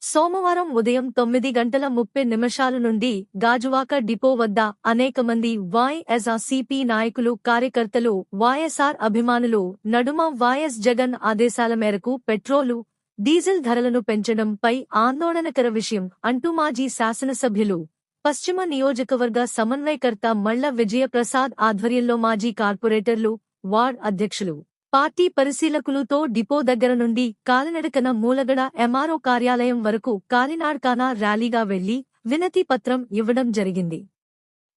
సోమవారం ఉదయం 9:30 నుండి గాజువాక డిపో వద్ద అనేక మంది వైఎస్ఆర్సీపీ నాయకులు కార్యకర్తలు వైఎస్ఆర్ అభిమానులు నడుమ వైఎస్ జగన్ ఆదేశాల మేరకు పెట్రోలు డీజిల్ ధరలను పెంచడంపై ఆందోళనకర విషయం అంటూ మాజీ శాసనసభ్యులు పశ్చిమ నియోజకవర్గ సమన్వయకర్త మళ్ల విజయప్రసాద్ ఆధ్వర్యంలో మాజీ కార్పొరేటర్లు వార్డ్ అధ్యక్షులు పార్టీ పరిశీలకులతో డిపో దగ్గర నుండి కాలినడకన మూలగడ ఎంఆర్ఓ కార్యాలయం వరకు కాలినాడ్కాన ర్యాలీగా వెళ్లి వినతి పత్రం ఇవ్వడం జరిగింది.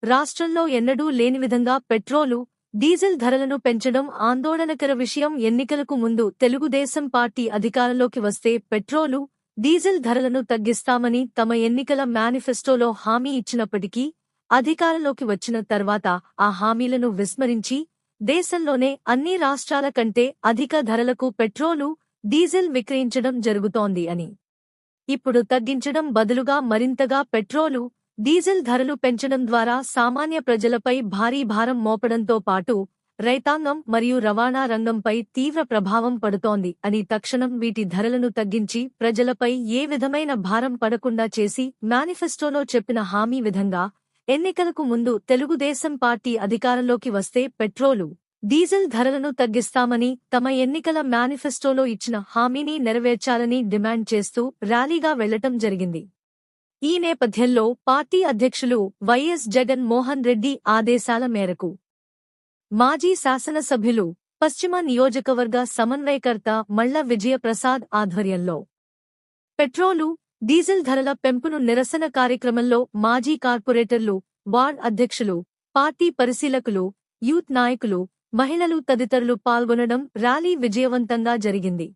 రాష్ట్రంలో ఎన్నడూ లేని విధంగా పెట్రోలు డీజిల్ ధరలను పెంచడం ఆందోళనకర విషయం. ఎన్నికలకు ముందు తెలుగుదేశం పార్టీ అధికారంలోకి వస్తే పెట్రోలు డీజిల్ ధరలను తగ్గిస్తామని తమ ఎన్నికల మేనిఫెస్టోలో హామీ ఇచ్చినప్పటికీ అధికారంలోకి వచ్చిన తర్వాత ఆ హామీలను విస్మరించి దేశంలోనే అన్ని రాష్ట్రాల కంటే అధిక ధరలకు పెట్రోలు డీజిల్ విక్రయించడం జరుగుతోంది అని, ఇప్పుడు తగ్గించడం బదులుగా మరింతగా పెట్రోలు డీజిల్ ధరలు పెంచడం ద్వారా సామాన్య ప్రజలపై భారీ భారం మోపడంతో పాటు రైతాంగం మరియు రవాణా రంగంపై తీవ్ర ప్రభావం పడుతోంది అని తక్షణం వీటి ధరలను తగ్గించి ప్రజలపై ఏ విధమైన భారం పడకుండా చేసి మేనిఫెస్టోలో చెప్పిన హామీ విధంగా ఎన్నికలకు ముందు తెలుగుదేశం పార్టీ అధికారంలోకి వస్తే పెట్రోలు డీజిల్ ధరలను తగ్గిస్తామని తమ ఎన్నికల మేనిఫెస్టోలో ఇచ్చిన హామీని నెరవేర్చాలని డిమాండ్ చేస్తూ ర్యాలీగా వెళ్లటం జరిగింది. ఈ నేపథ్యంలో పార్టీ అధ్యక్షులు వైఎస్ జగన్ మోహన్ రెడ్డి ఆదేశాల మేరకు మాజీ శాసనసభ్యులు పశ్చిమ నియోజకవర్గ సమన్వయకర్త మళ్ల విజయప్రసాద్ ఆధ్వర్యంలో పెట్రోలు డీజిల్ ధరల పెంపును నిరసన కార్యక్రమంలో మాజీ కార్పొరేటర్లు, వార్డ్ అధ్యక్షులు, పార్టీ పరిశీలకులు, యూత్ నాయకులు, మహిళలు తదితరులు పాల్గొనడం ర్యాలీ విజయవంతంగా జరిగింది.